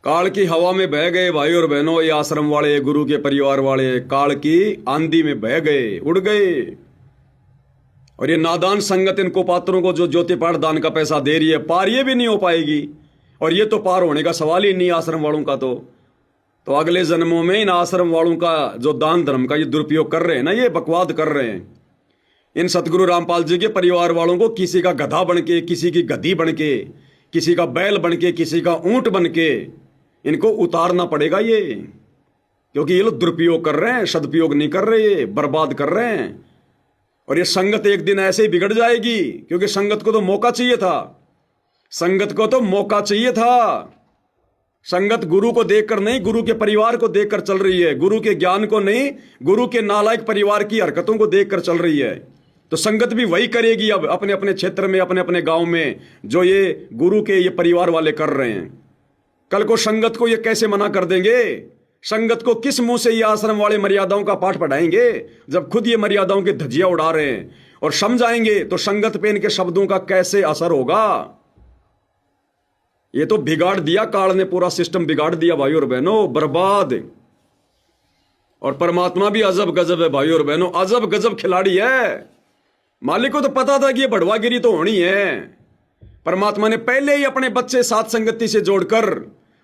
काल की हवा में बह गए भाई और बहनों, ये आश्रम वाले, गुरु के परिवार वाले काल की आंधी में बह गए, उड़ गए। और ये नादान संगत इन कुपात्रों को जो ज्योति पाठ दान का पैसा दे रही है, पार ये भी नहीं हो पाएगी। और ये तो पार होने का सवाल ही नहीं आश्रम वालों का। तो अगले जन्मों में इन आश्रम वालों का जो दान धर्म का ये दुरुपयोग कर रहे हैं ना, ये बकवाद कर रहे हैं। इन सतगुरु रामपाल जी के परिवार वालों को किसी का गधा बन के, किसी की गधी बन के, किसी का बैल बन के, किसी का ऊंट बन के इनको उतारना पड़ेगा ये, क्योंकि ये लोग दुरुपयोग कर रहे हैं, सदुपयोग नहीं कर रहे, बर्बाद कर रहे हैं। और ये संगत एक दिन ऐसे ही बिगड़ जाएगी, क्योंकि संगत को तो मौका चाहिए था, संगत को तो मौका चाहिए था। संगत गुरु को देखकर नहीं, गुरु के परिवार को देखकर चल रही है, गुरु के ज्ञान को नहीं, गुरु के नालायक परिवार की हरकतों को देखकर चल रही है। तो संगत भी वही करेगी अब अपने अपने क्षेत्र में, अपने अपने गांव में, जो ये गुरु के ये परिवार वाले कर रहे हैं। कल को संगत को ये कैसे मना कर देंगे? संगत को किस मुंह से ये आश्रम वाले मर्यादाओं का पाठ पढ़ाएंगे, जब खुद ये मर्यादाओं की धज्जियां उड़ा रहे हैं? और समझाएंगे तो संगत पे इनके शब्दों का कैसे असर होगा? ये तो बिगाड़ दिया काल ने, पूरा सिस्टम बिगाड़ दिया भाई और बहनों, बर्बाद। और परमात्मा भी अजब गजब है भाई और बहनों, अजब गजब खिलाड़ी है। मालिक को तो पता था कि ये बढ़वागिरी तो होनी है। परमात्मा ने पहले ही अपने बच्चे साथ संगति से जोड़कर,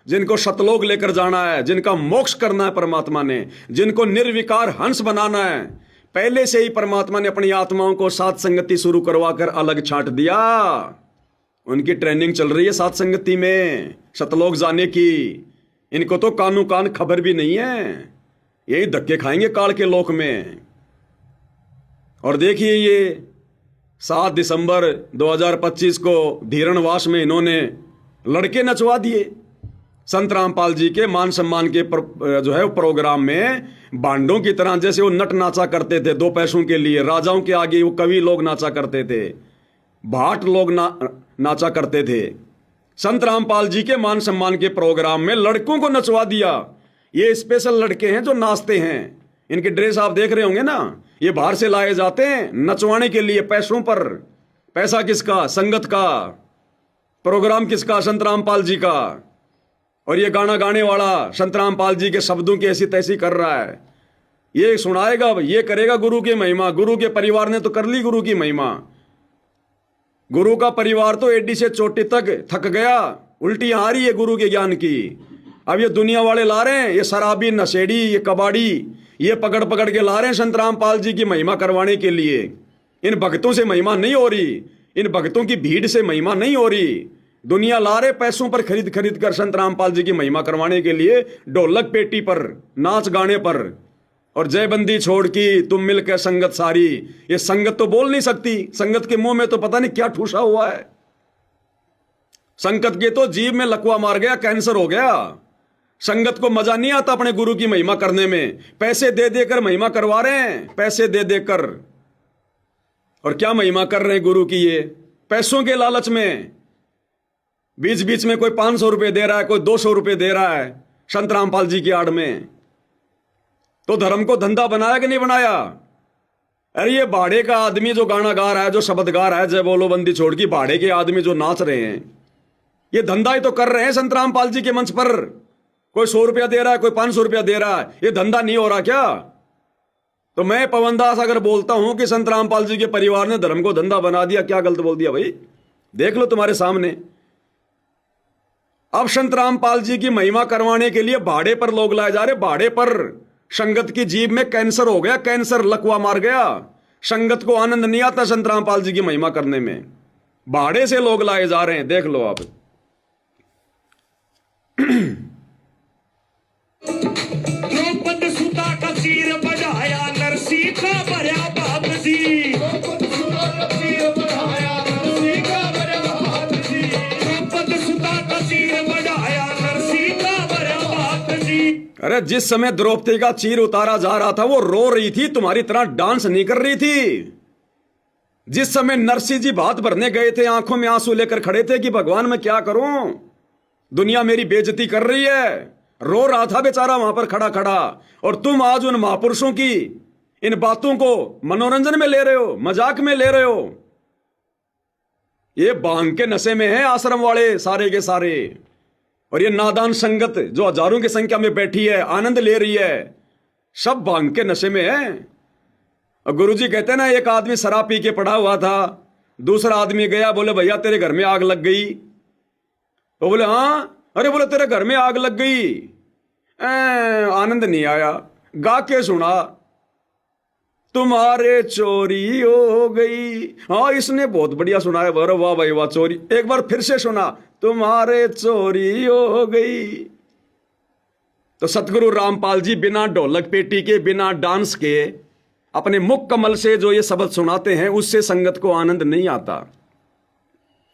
जिनको शतलोक लेकर जाना है, जिनका मोक्ष करना है परमात्मा ने, जिनको निर्विकार हंस बनाना है, पहले से ही परमात्मा ने अपनी आत्माओं को साथ संगति शुरू करवाकर अलग छांट दिया। उनकी ट्रेनिंग चल रही है साथ संगति में, शतलोक जाने की। इनको तो कानू कान खबर भी नहीं है, यही धक्के खाएंगे काल के लोक में। और देखिए ये 7 दिसंबर 2025 को धीरणवास में इन्होंने लड़के नचवा दिए। संत रामपाल जी के मान सम्मान के जो है प्रोग्राम में बांडों की तरह जैसे वो नट नाचा करते थे 2 पैसों के लिए, राजाओं के आगे वो कवि लोग नाचा करते थे, भाट लोग नाचा करते थे। संत रामपाल जी के मान सम्मान के प्रोग्राम में लड़कों को नचवा दिया। ये स्पेशल लड़के हैं जो नाचते हैं, इनके ड्रेस आप देख रहे होंगे ना, ये बाहर से लाए जाते हैं नचवाने के लिए पैसों पर। पैसा किसका? संगत का। प्रोग्राम किसका? संत रामपाल जी का। और ये गाना गाने वाला संत रामपाल जी के शब्दों की ऐसी तैसी कर रहा है, ये सुनाएगा, ये करेगा गुरु की महिमा। गुरु के परिवार ने तो कर ली गुरु की महिमा। गुरु का परिवार तो एडी से चोटी तक थक गया, उल्टियां आ रही है गुरु के ज्ञान की। अब ये दुनिया वाले ला रहे हैं, ये शराबी, नशेड़ी, ये कबाड़ी, ये पकड़ पकड़ के ला रहे हैं संत रामपाल जी की महिमा करवाने के लिए। इन भक्तों से महिमा नहीं हो रही, इन भक्तों की भीड़ से महिमा नहीं हो रही। दुनिया ला रहे पैसों पर खरीद खरीद कर संत रामपाल जी की महिमा करवाने के लिए, ढोलक पेटी पर, नाच गाने पर। और जयबंदी छोड़ की तुम मिलकर संगत सारी, ये संगत तो बोल नहीं सकती, संगत के मुंह में तो पता नहीं क्या ठूसा हुआ है। संगत के तो जीभ में लकवा मार गया, कैंसर हो गया। संगत को मजा नहीं आता अपने गुरु की महिमा करने में, पैसे दे देकर महिमा करवा रहे हैं, पैसे दे देकर। और क्या महिमा कर रहे हैं गुरु की? ये पैसों के लालच में बीच बीच में कोई 500 रुपए दे रहा है, कोई 200 रुपए दे रहा है संत रामपाल जी की आड़ में। तो धर्म को धंधा बनाया कि नहीं बनाया? अरे ये भाड़े का आदमी जो गाना गा रहा है, जो शब्द गा रहा है, जय बोलो बंदी छोड़ की, भाड़े के आदमी जो नाच रहे हैं, ये धंधा ही तो कर रहे हैं संत रामपाल जी के मंच पर। कोई 100 रुपया दे रहा है, कोई 500 रुपया दे रहा है, ये धंधा नहीं हो रहा क्या? तो मैं पवन दास अगर बोलता हूं कि संत रामपाल जी के परिवार ने धर्म को धंधा बना दिया, क्या गलत बोल दिया भाई? देख लो तुम्हारे सामने। अब संत रामपाल जी की महिमा करवाने के लिए भाड़े पर लोग लाए जा रहे, भाड़े पर। संगत की जीभ में कैंसर हो गया, कैंसर लकवा मार गया। संगत को आनंद नहीं आता संत रामपाल जी की महिमा करने में, भाड़े से लोग लाए जा रहे हैं, देख लो आप। द्रौपद सुता का चीर बढ़ाया, नरसी का भरा बाप जी। द्रौपद सुता का चीर बढ़ाया, नरसी का भरा बाप जी। द्रौपद सुता का चीर बढ़ाया, नरसी का भरा बाप जी। अरे जिस समय द्रौपदी का चीर उतारा जा रहा था, वो रो रही थी, तुम्हारी तरह डांस नहीं कर रही थी। जिस समय नरसिंह जी भात भरने गए थे, आंखों में आंसू लेकर खड़े थे कि भगवान मैं क्या करूं, दुनिया मेरी बेइज्जती कर रही है, रो रहा था बेचारा वहां पर खड़ा खड़ा। और तुम आज उन महापुरुषों की इन बातों को मनोरंजन में ले रहे हो, मजाक में ले रहे हो। ये भांग के नशे में है आश्रम वाले सारे के सारे। और ये नादान संगत जो हजारों की संख्या में बैठी है, आनंद ले रही है, सब भांग के नशे में है। और गुरुजी कहते हैं ना, एक आदमी शराब पी के पड़ा हुआ था, दूसरा आदमी गया, बोले भैया तेरे घर में आग लग गई। तो बोले हाँ, अरे बोले तेरे घर में आग लग गई। आनंद नहीं आया, गा के सुना, तुम्हारे चोरी हो गई। हाँ, इसने बहुत बढ़िया सुना है, बोलो वाह भाई वाह, चोरी। एक बार फिर से सुना, तुम्हारे चोरी हो गई। तो सतगुरु रामपाल जी बिना ढोलक पेटी के, बिना डांस के, अपने मुख कमल से जो ये शब्द सुनाते हैं, उससे संगत को आनंद नहीं आता।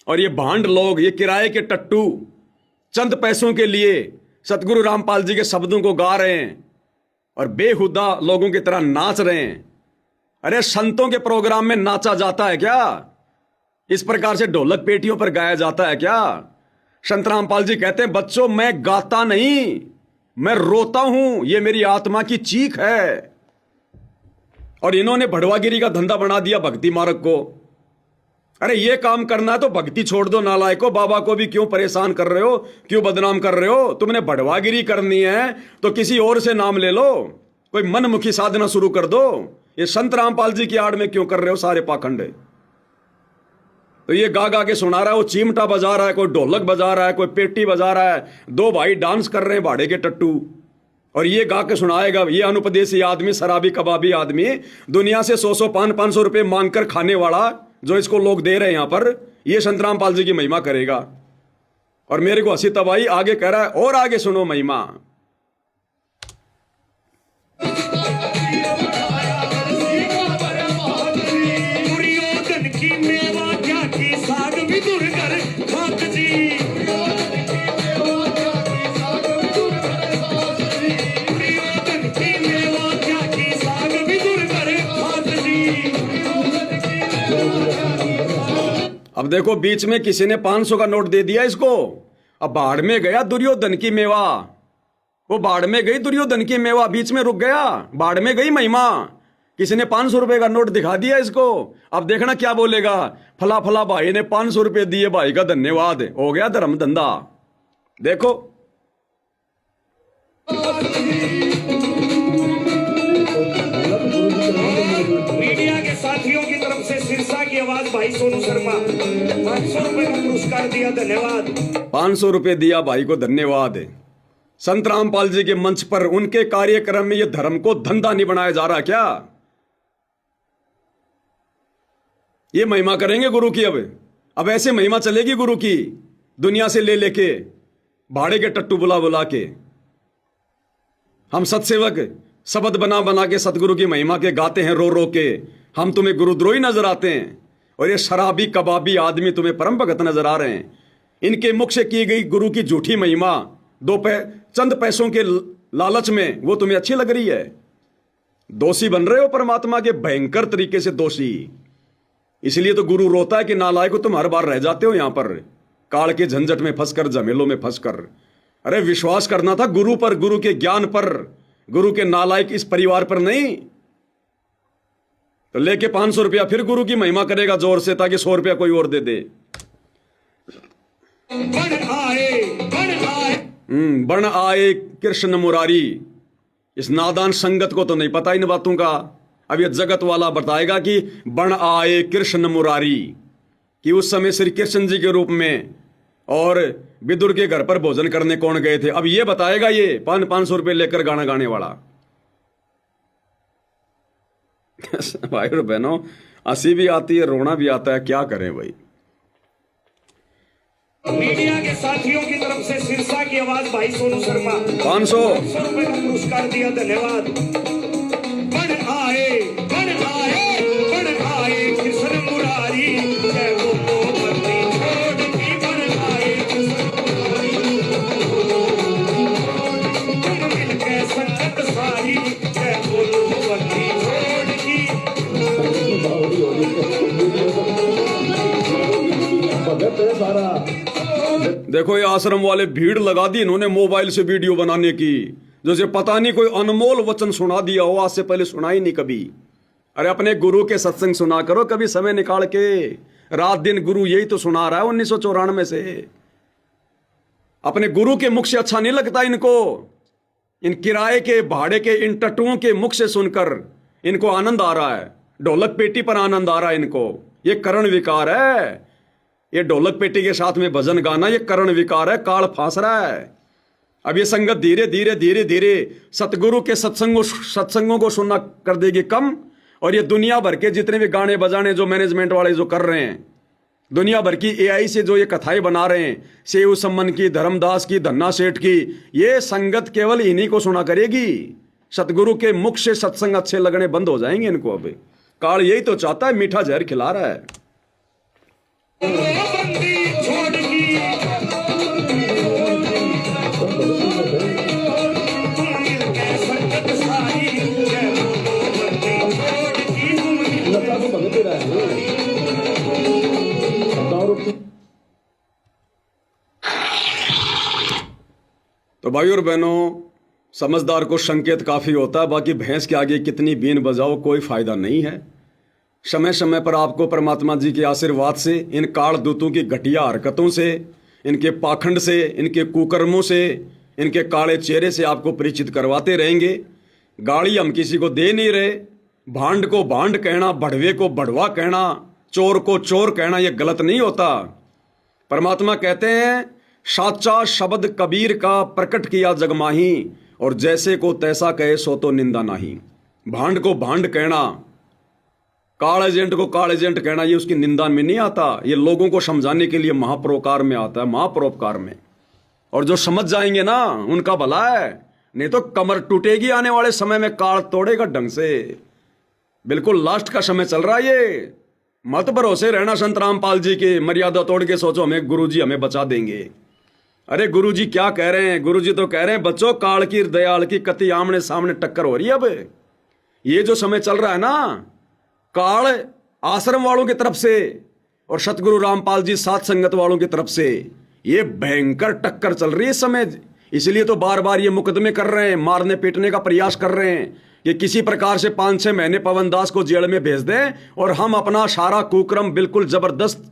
और ये भांड लोग, ये किराए के टट्टू, चंद पैसों के लिए सतगुरु रामपाल जी के शब्दों को गा रहे हैं और बेहुदा लोगों की तरह नाच रहे हैं। अरे संतों के प्रोग्राम में नाचा जाता है क्या? इस प्रकार से ढोलक पेटियों पर गाया जाता है क्या? संत रामपाल जी कहते हैं, बच्चों मैं गाता नहीं, मैं रोता हूं, ये मेरी आत्मा की चीख है। और इन्होंने भड़वागिरी का धंधा बना दिया भक्ति मार्ग को। अरे ये काम करना है तो भक्ति छोड़ दो नालायको, बाबा को भी क्यों परेशान कर रहे हो, क्यों बदनाम कर रहे हो? तुमने भड़वागिरी करनी है तो किसी और से नाम ले लो, कोई मनमुखी साधना शुरू कर दो। ये संत रामपाल जी की आड़ में क्यों कर रहे हो सारे पाखंड? तो ये गा गा के सुना रहा है, वो चिमटा बजा रहा है, कोई ढोलक बजा रहा है, कोई पेटी बजा रहा है, दो भाई डांस कर रहे हैं भाड़े के टट्टू, और ये गा के सुनाएगा। ये अनुपदेशी आदमी, शराबी कबाबी आदमी, दुनिया से 100 500 रुपए मांगकर खाने वाला, जो इसको लोग दे रहे हैं यहां पर, ये संत रामपाल जी की महिमा करेगा। और मेरे को हंसी तब आई, आगे कह रहा है और आगे सुनो महिमा। दुर्योधन की मेवा क्या की साग भी दुर्गर खाक जी। दुर्योधन की मेवा क्या की साग भी दुर्गर खाक जी। अब देखो, बीच में किसी ने 500 का नोट दे दिया इसको, अब बाढ़ में गया दुर्योधन की मेवा, वो बाढ़ में गई दुर्योधन की मेवा, बीच में रुक गया, बाढ़ में गई महिमा। किसी ने 500 रुपए का नोट दिखा दिया इसको, अब देखना क्या बोलेगा, फला फला भाई ने 500 रुपए दिए, भाई का धन्यवाद, हो गया धर्म धंधा। देखो मीडिया के साथियों की तरफ से सिरसा की आवाज भाई सोनू शर्मा 500 रुपए का पुरस्कार दिया, धन्यवाद। 500 रुपए दिया भाई को, धन्यवाद। संत रामपाल जी के मंच पर उनके कार्यक्रम में यह धर्म को धंधा नहीं बनाया जा रहा क्या? ये महिमा करेंगे गुरु की। अब ऐसे महिमा चलेगी गुरु की, दुनिया से ले लेके, भाड़े के टट्टू बुला बुला के। हम सत्सेवक शब्द बना बना के सतगुरु की महिमा के गाते हैं रो रो के, हम तुम्हें गुरुद्रोही नजर आते हैं। और ये शराबी कबाबी आदमी तुम्हें परम भगत नजर आ रहे हैं। इनके मुख से की गई गुरु की झूठी महिमा, चंद पैसों के लालच में, वो तुम्हें अच्छी लग रही है। दोषी बन रहे हो परमात्मा के, भयंकर तरीके से दोषी। इसलिए तो गुरु रोता है कि नालायक तुम हर बार रह जाते हो यहां पर काल के झंझट में फंसकर, झमेलों में फंसकर। अरे विश्वास करना था गुरु पर, गुरु के ज्ञान पर, गुरु के नालायक इस परिवार पर नहीं। तो लेके 500 रुपया फिर गुरु की महिमा करेगा जोर से, ताकि 100 रुपया कोई और दे दे। बन आए कृष्ण मुरारी। इस नादान संगत को तो नहीं पता इन बातों का। अब ये जगत वाला बताएगा कि बन आए कृष्ण मुरारी, कि उस समय श्री कृष्ण जी के रूप में और विदुर के घर पर भोजन करने कौन गए थे। अब ये बताएगा ये 500 रुपए लेकर गाना गाने वाला। भाई और बहनों, हंसी भी आती है, रोना भी आता है, क्या करें भाई। मीडिया के साथियों की तरफ से सिरसा की आवाज भाई सोनू शर्मा 500 रुपए का पुरस्कार दिया, धन्यवाद। बन आए कृष्ण मुरारी, जय बोलो बंदी छोड़ की। बन आए कृष्ण मुरारी, तुम मिलके संगत सारी, जय बोलो बंदी छोड़ की। देखो ये आश्रम वाले भीड़ लगा दी इन्होंने मोबाइल से वीडियो बनाने की, जैसे पता नहीं कोई अनमोल वचन सुना दिया हो, आज से पहले सुना ही नहीं कभी। अरे अपने गुरु के सत्संग सुना करो कभी समय निकाल के, रात दिन गुरु यही तो सुना रहा है 1994 से। अपने गुरु के मुख से अच्छा नहीं लगता इनको। इन किराए के भाड़े के इन टट्टुओं के मुख से सुनकर इनको आनंद आ रहा है, ढोलक पेटी पर आनंद आ रहा है इनको। ये करण विकार है, ये ढोलक पेटी के साथ में भजन गाना ये करण विकार है, काल फांस रहा है। अब ये संगत धीरे धीरे धीरे धीरे सतगुरु के सत्संगों को सुनना कर देगी कम। और ये दुनिया भर के जितने भी गाने बजाने जो मैनेजमेंट वाले जो कर रहे हैं, दुनिया भर की एआई से जो ये कथाएं बना रहे हैं, सेव सम्मन की, धर्मदास की, धन्ना सेठ की, ये संगत केवल इन्हीं को सुना करेगी। सतगुरु के मुख से सत्संग अच्छे लगने बंद हो जाएंगे इनको। अब काल यही तो चाहता है, मीठा जहर खिला रहा है। बंदी छोड़ की तुम मिलके संगत सारी बंदी छोड़ की तो भाई और बहनों, समझदार को संकेत काफी होता है, बाकी भैंस के आगे कितनी बीन बजाओ कोई फायदा नहीं है। समय समय पर आपको परमात्मा जी के आशीर्वाद से, इन काल दूतों की घटिया हरकतों से, इनके पाखंड से, इनके कुकर्मों से, इनके काले चेहरे से आपको परिचित करवाते रहेंगे। गाड़ी हम किसी को दे नहीं रहे। भांड को भांड कहना, बढ़वे को बढ़वा कहना, चोर को चोर कहना ये गलत नहीं होता। परमात्मा कहते हैं, साचा शब्द कबीर का प्रकट किया जगमाही, और जैसे को तैसा कहे सो तो निंदा नहीं। भांड को भांड कहना, काल एजेंट को काल एजेंट कहना, ये उसकी निंदा में नहीं आता, ये लोगों को समझाने के लिए महापरोकार में आता है, महापरोपकार में। और जो समझ जाएंगे ना उनका भला है, नहीं तो कमर टूटेगी आने वाले समय में, काल तोड़ेगा ढंग से। बिल्कुल लास्ट का समय चल रहा है ये। मत भरोसे रहना संत रामपाल जी के, मर्यादा तोड़ के सोचो हमें गुरुजी हमें बचा देंगे। अरे गुरुजी क्या कह रहे हैं? गुरुजी तो कह रहे हैं, बच्चों काल की दयाल की कति आमने सामने टक्कर हो रही है। अब ये जो समय चल रहा है ना, काल आश्रम वालों की तरफ से और सतगुरु रामपाल जी साथ संगत वालों की तरफ से ये भयंकर टक्कर चल रही है इस समय। इसलिए तो बार बार ये मुकदमे कर रहे हैं, मारने पीटने का प्रयास कर रहे हैं कि किसी प्रकार से 5-6 महीने पवन दास को जेल में भेज दें और हम अपना सारा कुक्रम बिल्कुल जबरदस्त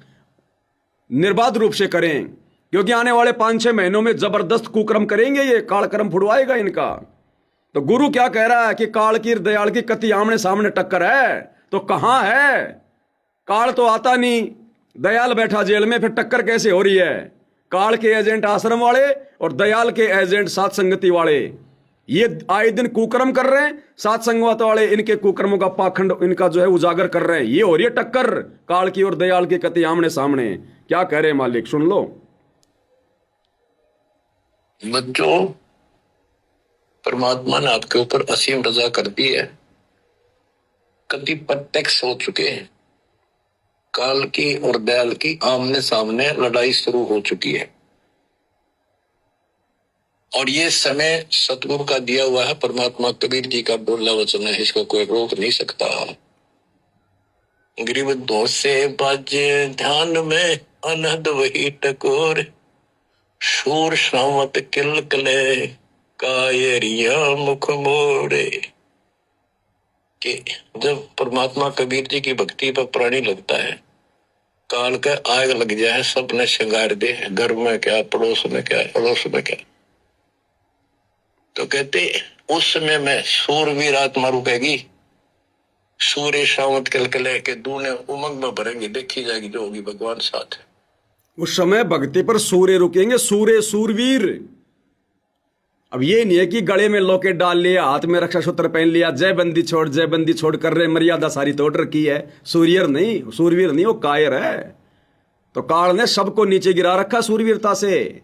निर्बाध रूप से करें। क्योंकि आने वाले 5-6 महीनों में जबरदस्त कुक्रम करेंगे, ये कालक्रम फुड़वाएगा इनका। तो गुरु क्या कह रहा है कि काल की दयाल की कति आमने सामने टक्कर है, तो कहां है? काल तो आता नहीं, दयाल बैठा जेल में, फिर टक्कर कैसे हो रही है? काल के एजेंट आश्रम वाले और दयाल के एजेंट सात संगति वाले, ये आए दिन कुकर्म कर रहे हैं। सात संगत वाले इनके कुकर्मों का पाखंड इनका जो है उजागर कर रहे हैं। ये हो रही है टक्कर काल की और दयाल की कति आमने सामने। क्या कह रहे हैं मालिक, सुन लो। बच्चों, परमात्मा ने आपके ऊपर असीम रजा कर दी है। कति प्रत्यक्ष हो चुके हैं। काल की और दयाल की आमने सामने लड़ाई शुरू हो चुकी है और ये समय सतगुरु का दिया हुआ है। परमात्मा कबीर जी का बोला वचन है, इसको कोई रोक नहीं सकता। गरीब दो से बाजे ध्यान में अनहद वही टकोर, शूर श्रावत किलकले कायरिया मुख मोड़े। कि जब परमात्मा कबीर जी की भक्ति पर प्राणी लगता है, काल का आग लग जाए, सबने श्रृंगार दे, घर में क्या, पड़ोस में क्या, अड़ोस में क्या। तो कहते उस समय में सूरवीर आत्मा रुकेगी, सूर्य शावत कलकले के दूने उमंग में भरेंगे, देखी जाएगी जो होगी भगवान साथ है। उस समय भक्ति पर सूर्य रुकेंगे, सूर्य सूरवीर। अब ये नहीं है कि गले में लॉकेट डाल लिया, हाथ में रक्षा सूत्र पहन लिया, जय बंदी छोड़ कर रहे, मर्यादा सारी तोड़ रखी है। सूर्यर नहीं, सूरवीर नहीं, वो कायर है। तो काल ने सबको नीचे गिरा रखा सूरवीरता से।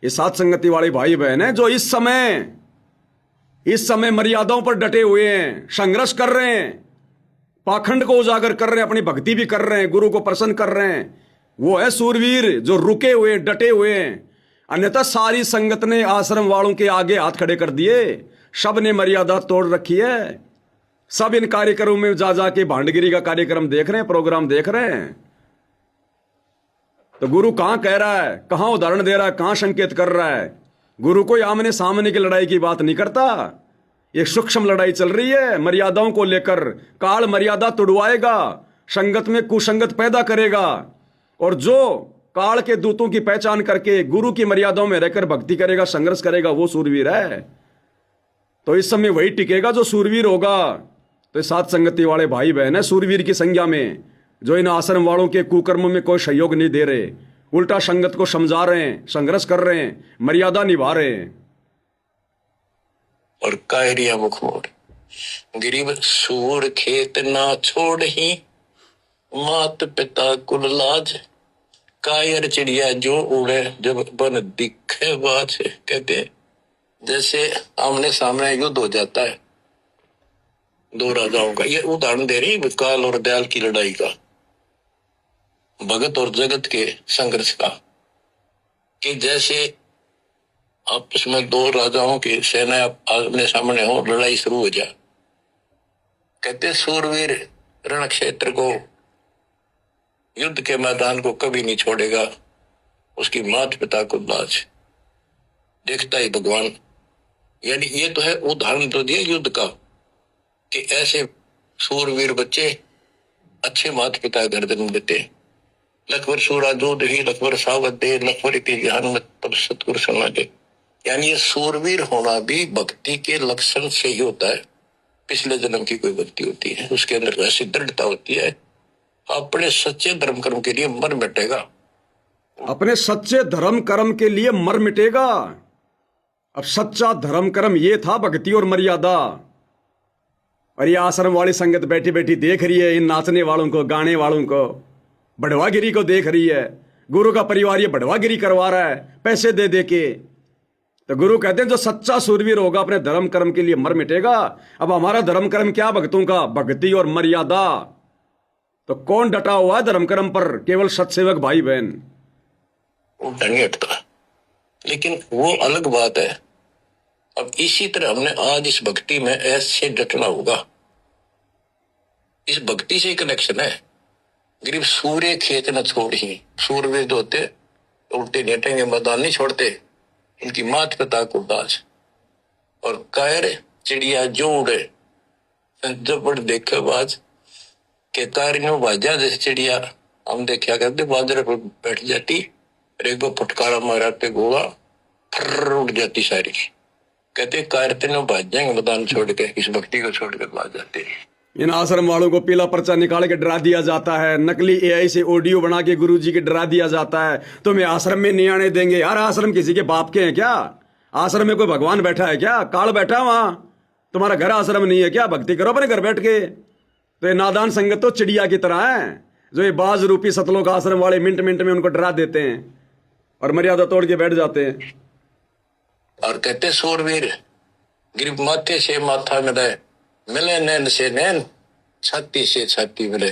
ये सात संगति वाले भाई बहन है जो इस समय मर्यादाओं पर डटे हुए हैं, संघर्ष कर रहे हैं, पाखंड को उजागर कर रहे हैं, अपनी भक्ति भी कर रहे हैं, गुरु को प्रसन्न कर रहे हैं। वो है सूरवीर जो रुके हुए, डटे हुए हैं। अन्यथा सारी संगत ने आश्रम वालों के आगे हाथ खड़े कर दिए, सब ने मर्यादा तोड़ रखी है। सब इन कार्यक्रमों में जा जाके भांडगिरी का कार्यक्रम देख रहे हैं, प्रोग्राम देख रहे हैं। तो गुरु कहां कह रहा है, कहां उदाहरण दे रहा है, कहां संकेत कर रहा है? गुरु कोई आमने सामने की लड़ाई की बात नहीं करता। एक सूक्ष्म लड़ाई चल रही है मर्यादाओं को लेकर। काल मर्यादा तोड़वाएगा, संगत में कुसंगत पैदा करेगा, और जो काल के दूतों की पहचान करके गुरु की मर्यादाओं में रहकर भक्ति करेगा, संघर्ष करेगा, वो सूरवीर है। तो इस समय वही टिकेगा जो सूरवीर होगा। तो साथ संगति वाले भाई बहन है सूरवीर की संज्ञा में, जो इन आश्रम वालों के कुकर्मों में कोई सहयोग नहीं दे रहे, उल्टा संगत को समझा रहे हैं, संघर्ष कर रहे हैं, मर्यादा निभा रहे हैं। और कायरिया मुखमोड़, गरीब सूर खेत ना छोड़ ही, मात पिता कुल लाज, कायर चिड़िया जो उड़े जब बन दिखे बाज। कहते जैसे आमने सामने युद्ध हो जाता है दो राजाओं का, ये उदाहरण दे रही काल और दयाल की लड़ाई का, भगत और जगत के संघर्ष का, कि जैसे आपस में दो राजाओं की सेना आमने सामने हो, लड़ाई शुरू हो जाए। कहते सूरवीर रण क्षेत्र को, युद्ध के मैदान को कभी नहीं छोड़ेगा, उसकी मात पिता को लाज, देखता ही भगवान। यानी ये तो है उदाहरण तो दिया युद्ध का, कि ऐसे सूरवीर बच्चे अच्छे माता पिता घर जन्म देते। लखवर सूरा दूध ही लखवर सावत दे, लखवर इति ज्ञान में तब सतगुरु सुना दे। यानी ये सूरवीर होना भी भक्ति के लक्षण से ही होता है। पिछले जन्म की कोई भक्ति होती है, उसके अंदर ऐसी दृढ़ता होती है, अपने सच्चे धर्म कर्म के लिए मर मिटेगा, अपने सच्चे धर्म कर्म के लिए मर मिटेगा। अब सच्चा धर्म कर्म ये था भक्ति और मर्यादा। और ये आश्रम वाली संगत बैठी बैठी देख रही है इन नाचने वालों को, गाने वालों को, बढ़वागिरी को देख रही है। गुरु का परिवार ये बढ़वागिरी करवा रहा है पैसे दे दे के। तो गुरु कहते हैं जो सच्चा सूरवीर होगा अपने धर्म कर्म के लिए मर मिटेगा। अब हमारा धर्म कर्म क्या भक्तों का? भक्ति और मर्यादा। तो कौन डटा हुआ है धर्म कर्म पर? केवल सत्सेवक भाई बहन। वो नहीं हटता, लेकिन वो अलग बात है। अब इसी तरह हमने आज इस भक्ति में ऐसे डटना होगा, इस भक्ति से कनेक्शन है। गरीब सूर्य खेत न छोड़ ही, सूरवीर जो होते उल्टे नेटेंगे, मैदान नहीं छोड़ते, इनकी मात पिता को दाज। और कायर चिड़िया जो उड़े जब बड़ देखे बाज, के कारियों बाजा जैसे चिड़िया हम देखा करते, बाजरे पर बैठ जाती, रेगो फटकारा माराते गोला फर उड़ जाती सारी। कहते कायर तीनों भाज जाएंगे मैदान छोड़ के, इस भक्ति को छोड़ के भाज जाते हैं। इन आश्रम वालों को पीला पर्चा निकाल के डरा दिया जाता है, नकली एआई से ऑडियो बना के गुरुजी के डरा दिया जाता है, तुम्हें आश्रम में नहीं आने देंगे। यार आश्रम किसी के बाप के हैं क्या? आश्रम में कोई भगवान बैठा है क्या? काल बैठा है वहां? तुम्हारा घर आश्रम नहीं है क्या? भक्ति करो अपने घर बैठ के। तो ये नादान संगत तो चिड़िया की तरह है, जो ये बाज रूपी सतलोक आश्रम वाले मिनट मिनट में उनको डरा देते हैं और मर्यादा तोड़ के बैठ जाते हैं। और कहते सूरवीर गिरब माथे से माथा मिले, मिले नैन से नैन, छाती से छाती मिले।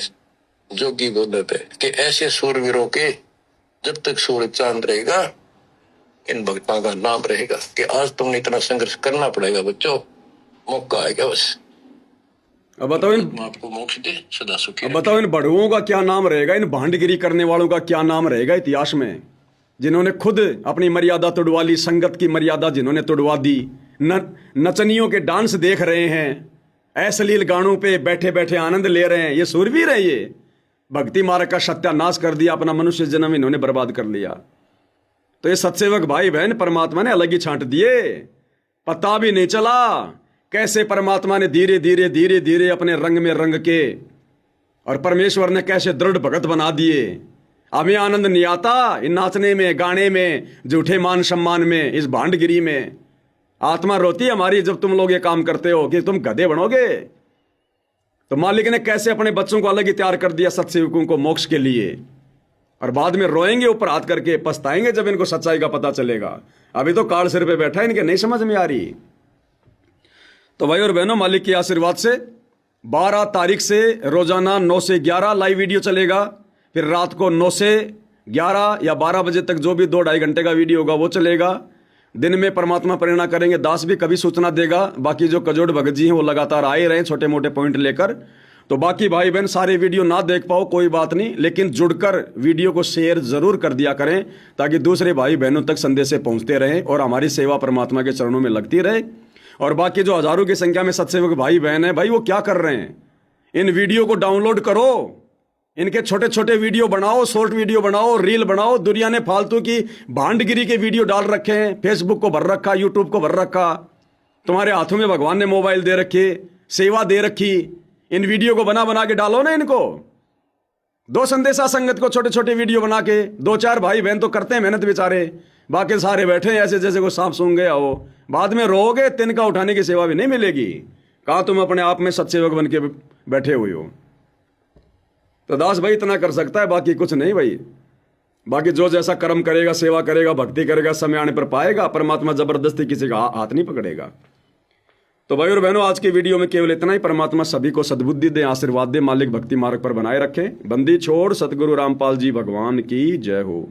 जोगी बोलते कि ऐसे सूरवीरों के जब तक सूरज चांद रहेगा, इन भक्तों का नाम रहेगा। कि आज तुमने इतना संघर्ष करना पड़ेगा बच्चों, मौका आएगा बस। अब बताओ आपको मोक्ष दे, सदा सुखी। अब बताओ इन बड़ुओं का क्या नाम रहेगा? इन भांडगिरी करने वालों का क्या नाम रहेगा इतिहास में? जिन्होंने खुद अपनी मर्यादा तोड़वा ली, संगत की मर्यादा जिन्होंने तोड़वा दी, नचनियों के डांस देख रहे हैं, अश्लील गानों पे बैठे बैठे आनंद ले रहे हैं, ये सूरवीर है। ये भक्ति मार्ग का सत्यानाश कर दिया, अपना मनुष्य जन्म इन्होंने बर्बाद कर लिया। तो ये सत्सेवक भाई बहन परमात्मा ने अलग ही छांट दिए, पता भी नहीं चला कैसे परमात्मा ने धीरे धीरे धीरे धीरे अपने रंग में रंग के, और परमेश्वर ने कैसे दृढ़ भगत बना दिए। हमें आनंद नहीं आता इन नाचने में, गाने में, झूठे मान सम्मान में, इस भांडगिरी में। आत्मा रोती है हमारी जब तुम लोग ये काम करते हो कि तुम गधे बनोगे। तो मालिक ने कैसे अपने बच्चों को अलग ही तैयार कर दिया सत्सेवकों को मोक्ष के लिए, और बाद में रोएंगे ऊपर हाथ करके, पछताएंगे जब इनको सच्चाई का पता चलेगा। अभी तो काल सिर पे बैठा है, इनके नहीं समझ में आ रही। तो भाई और बहनों, मालिक के आशीर्वाद से 12 तारीख से रोजाना 9 से 11 लाइव वीडियो चलेगा। फिर रात को 9 से 11 या 12 बजे तक जो भी 2-2.5 घंटे का वीडियो होगा वो चलेगा। दिन में परमात्मा प्रेरणा करेंगे, दास भी कभी सूचना देगा। बाकी जो कजोड़ भगत जी हैं वो लगातार आए रहे छोटे मोटे पॉइंट लेकर। तो बाकी भाई बहन सारे वीडियो ना देख पाओ कोई बात नहीं, लेकिन जुड़कर वीडियो को शेयर जरूर कर दिया करें, ताकि दूसरे भाई बहनों तक संदेश पहुंचते रहें और हमारी सेवा परमात्मा के चरणों में लगती रहे। और बाकी जो हजारों की संख्या में सत्सेवक भाई बहन है, भाई वो क्या कर रहे हैं? इन वीडियो को डाउनलोड करो, इनके छोटे छोटे वीडियो बनाओ, शॉर्ट वीडियो बनाओ, रील बनाओ। दुनिया ने फालतू की भांडगिरी के वीडियो डाल रखे हैं, फेसबुक को भर रखा, यूट्यूब को भर रखा। तुम्हारे हाथों में भगवान ने मोबाइल दे रखे, सेवा दे रखी। इन वीडियो को बना बना के डालो ना इनको। दो संदेशा संगत को छोटे छोटे वीडियो बना के, दो चार भाई बहन तो करते हैं मेहनत बेचारे, बाकी सारे बैठे हैं ऐसे जैसे कोई सांप सूंघ गया हो। बाद में रोगे, तिनका उठाने की सेवा भी नहीं मिलेगी। कहा तुम अपने आप में सत्सेवक बन के बैठे हुए हो। तो दास भाई इतना कर सकता है, बाकी कुछ नहीं भाई। बाकी जो जैसा कर्म करेगा, सेवा करेगा, भक्ति करेगा, समय आने पर पाएगा। परमात्मा जबरदस्ती किसी का हाथ नहीं पकड़ेगा। तो भाई और बहनों, आज की वीडियो में केवल इतना ही। परमात्मा सभी को सद्बुद्धि दे, आशीर्वाद दे, मालिक भक्ति मार्ग पर बनाए रखे। बंदी छोड़ सतगुरु रामपाल जी भगवान की जय हो।